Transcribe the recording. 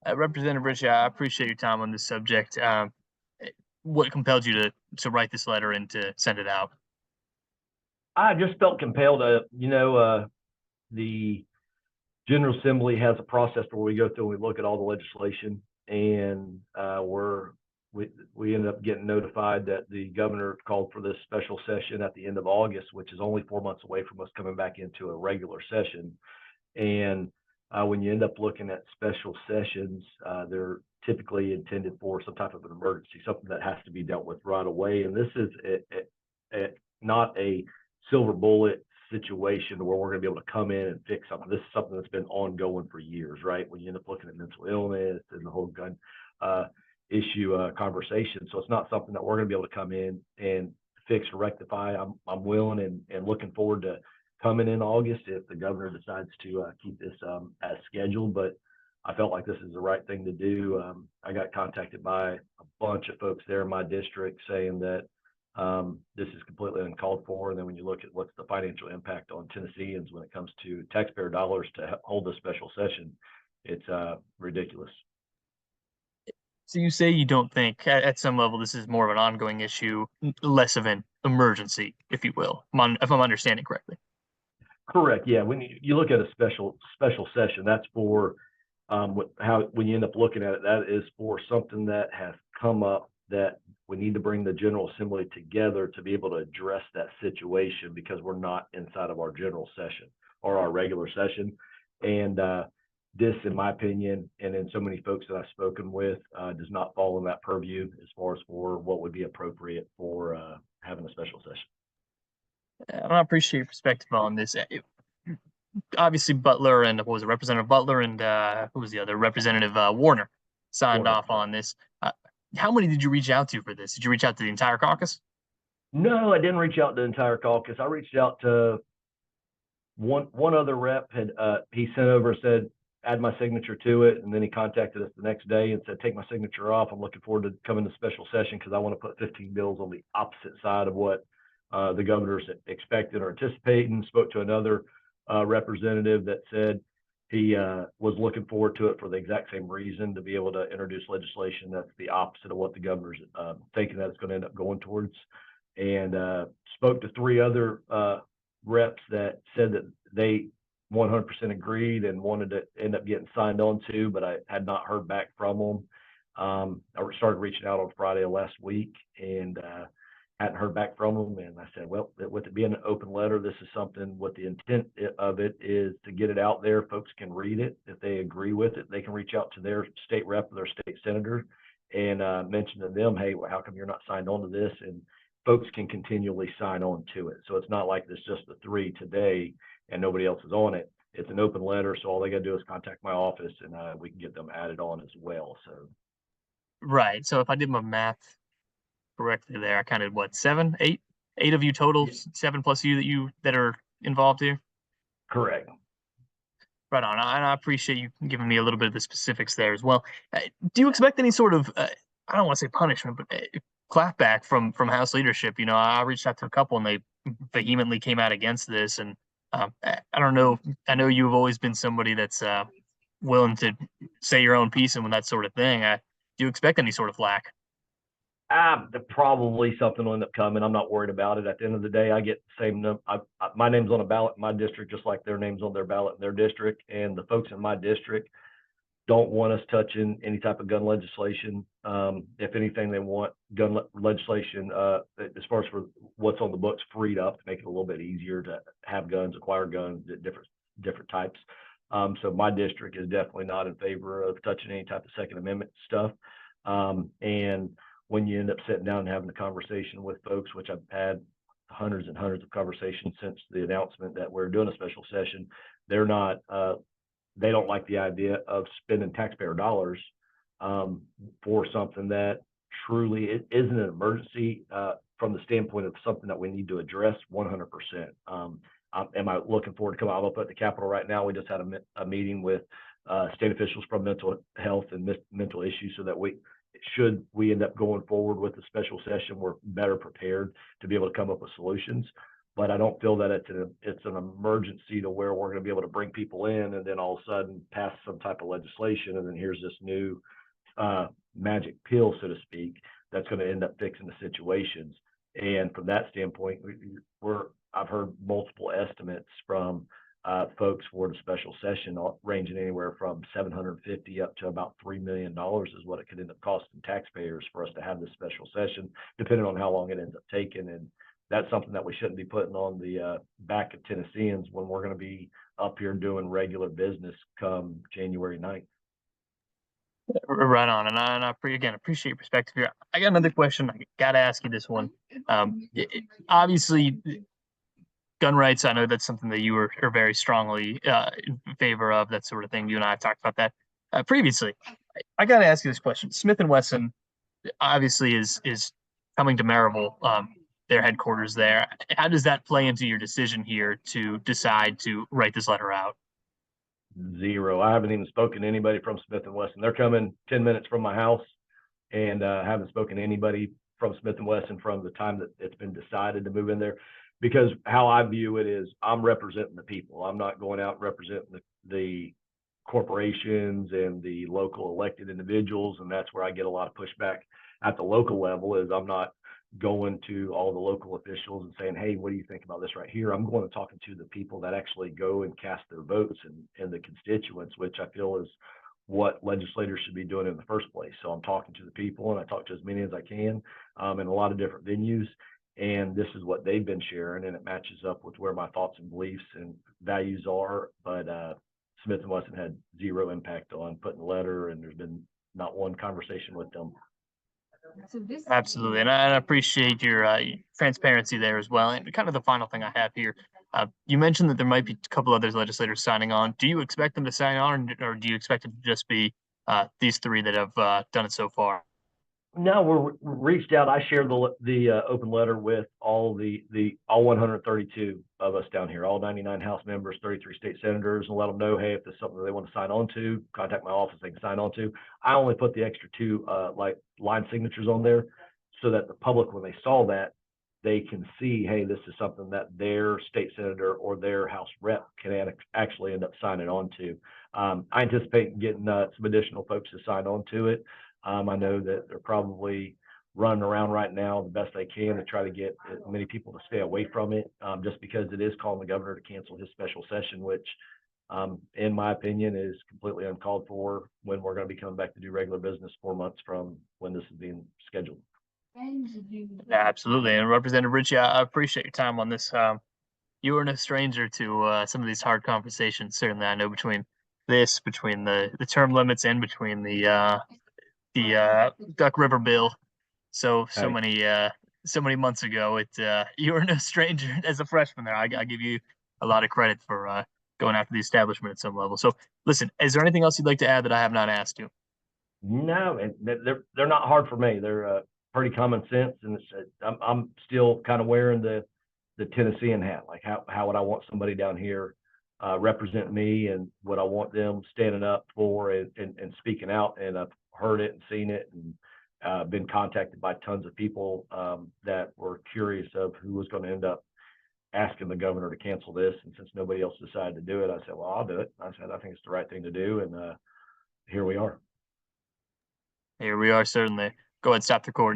Representative Rich, I appreciate your time on this subject. Eh, what compelled you to write this letter and to send it out? I just felt compelled to, the General Assembly has a process where we go through and we look at all the legislation, and we ended up getting notified that the governor called for this special session at the end of August, which is only 4 months away from us coming back into a regular session. And when you end up looking at special sessions, they're typically intended for some type of an emergency, something that has to be dealt with right away. And this is not a silver bullet situation where we're going to be able to come in and fix something. This is something that's been ongoing for years, right? When you end up looking at mental illness and the whole gun issue conversation. So it's not something that we're going to be able to come in and fix or rectify. I'm willing and looking forward to coming in August if the governor decides to keep this as scheduled. But I felt like this is the right thing to do. I got contacted by a bunch of folks there in my district saying that this is completely uncalled for. And then when you look at what's the financial impact on Tennesseans when it comes to taxpayer dollars to hold a special session, it's ridiculous. So you say you don't think at some level this is more of an ongoing issue, less of an emergency, if you will, if I'm understanding correctly. Correct. Yeah. When you look at a special session, that's for when you end up looking at it, that is for something that has come up that we need to bring the General Assembly together to be able to address that situation because we're not inside of our general session or our regular session. And this, in my opinion, and in so many folks that I've spoken with, does not fall in that purview as far as for what would be appropriate for having a special session. And I appreciate your perspective on this. Obviously, Butler and what was it, Representative Butler and who was the other Representative Warner signed Warner. off on this. How many did you reach out to for this? Did you reach out to the entire caucus? No, I didn't reach out to the entire caucus. I reached out to one other rep. Had he sent over, said add my signature to it, and then he contacted us the next day and said take my signature off. I'm looking forward to coming to special session because I want to put 15 bills on the opposite side of what the governor's expected or anticipating. Spoke to another representative that said he was looking forward to it for the exact same reason, to be able to introduce legislation that's the opposite of what the governor's thinking that it's going to end up going towards. And spoke to three other reps that said that they 100% agreed and wanted to end up getting signed on to, but I had not heard back from them. I started reaching out on Friday of last week and hadn't heard back from them. And I said, well, with it being an open letter, this is something what the intent of it is to get it out there. Folks can read it. If they agree with it, they can reach out to their state rep or their state senator and mention to them, hey, well, how come you're not signed on to this? And folks can continually sign on to it. So it's not like there's just the three today and nobody else is on it. It's an open letter. So all they got to do is contact my office and we can get them added on as well. So Right. So if I did my math correctly there, I counted what, seven, eight of you total, yeah, seven plus you that are involved here. correct. Right on. And I appreciate you giving me a little bit of the specifics there as well. Do you expect any sort of, I don't want to say punishment, but clapback from House leadership? You know, I reached out to a couple and they vehemently came out against this. And I don't know. I know you've always been somebody that's willing to say your own piece and that sort of thing. Do you expect any sort of flack? Probably something will end up coming. I'm not worried about it. At the end of the day, I get the same. My name's on a ballot in my district, just like their name's on their ballot in their district. And the folks in my district don't want us touching any type of gun legislation. If anything, they want legislation as far as for what's on the books freed up to make it a little bit easier to have guns, acquire guns, different types. So my district is definitely not in favor of touching any type of Second Amendment stuff. And when you end up sitting down and having a conversation with folks, which I've had hundreds and hundreds of conversations since the announcement that we're doing a special session, they're not they don't like the idea of spending taxpayer dollars for something that truly it isn't an emergency from the standpoint of something that we need to address 100%. Am I looking forward to coming? I'm up at the Capitol right now. We just had a meeting with state officials from mental health and mental issues so that should we end up going forward with a special session, we're better prepared to be able to come up with solutions. but I don't feel that it's an emergency to where we're going to be able to bring people in and then all of a sudden pass some type of legislation, and then here's this new magic pill, so to speak, that's going to end up fixing the situations. And from that standpoint, I've heard multiple estimates from folks for the special session, ranging anywhere from 750 up to about $3 million is what it could end up costing taxpayers for us to have this special session, depending on how long it ends up taking. And that's something that we shouldn't be putting on the back of Tennesseans when we're going to be up here doing regular business come January 9th. Right on, and I again appreciate your perspective here. I got another question. I got to ask you this one. Obviously, gun rights. I know that's something that you are very strongly in favor of. That sort of thing. You and I have talked about that previously. I got to ask you this question. Smith and Wesson obviously is coming to Maryville, their headquarters there. How does that play into your decision here to decide to write this letter out? Zero. I haven't even spoken to anybody from Smith and Wesson. They're coming 10 minutes from my house, and haven't spoken to anybody from Smith and Wesson from the time that it's been decided to move in there. Because how I view it is, I'm representing the people. I'm not going out representing the corporations and the local elected individuals, and that's where I get a lot of pushback at the local level. Is I'm not going to all the local officials and saying, hey, what do you think about this right here? I'm going to talking to the people that actually go and cast their votes, and the constituents, which I feel is what legislators should be doing in the first place. So I'm talking to the people, and I talk to as many as I can in a lot of different venues. And this is what they've been sharing, and it matches up with where my thoughts and beliefs and values are. But Smith and Wesson had zero impact on putting a letter, and there's been not one conversation with them. Absolutely, and I appreciate your transparency there as well. And kind of the final thing I have here, you mentioned that there might be a couple other legislators signing on. Do you expect them to sign on, or do you expect it to just be these three that have done it so far? No, we're reached out. I shared the open letter with all 132 of us down here, all 99 House members, 33 state senators, and let them know, hey, if there's something that they want to sign on to, contact my office. They can sign on to. I only put the extra two like line signatures on there so that the public, when they saw that, they can see, hey, this is something that their state senator or their House rep can actually end up signing on to. I anticipate getting some additional folks to sign on to it. I know that they're probably running around right now the best they can to try to get as many people to stay away from it, just because it is calling the governor to cancel his special session, which, in my opinion, is completely uncalled for when we're going to be coming back to do regular business 4 months from when this is being scheduled. Yeah, absolutely. And Representative Ritchie, I appreciate your time on this. You are no stranger to some of these hard conversations. Certainly, I know between the term limits and between the Duck River bill. So Right. so many months ago, you were no stranger as a freshman there. I give you a lot of credit for going after the establishment at some level. So listen, is there anything else you'd like to add that I have not asked you? No, and they're not hard for me. They're pretty common sense, and I'm still kind of wearing the Tennessean hat. Like, how would I want somebody down here represent me, and would I want them standing up for and speaking out? And I've heard it and seen it, and been contacted by tons of people that were curious of who was going to end up asking the governor to cancel this. And since nobody else decided to do it, I said, well, I'll do it. I said, I think it's the right thing to do, and here we are. Here we are, certainly. Go ahead, stop the recording.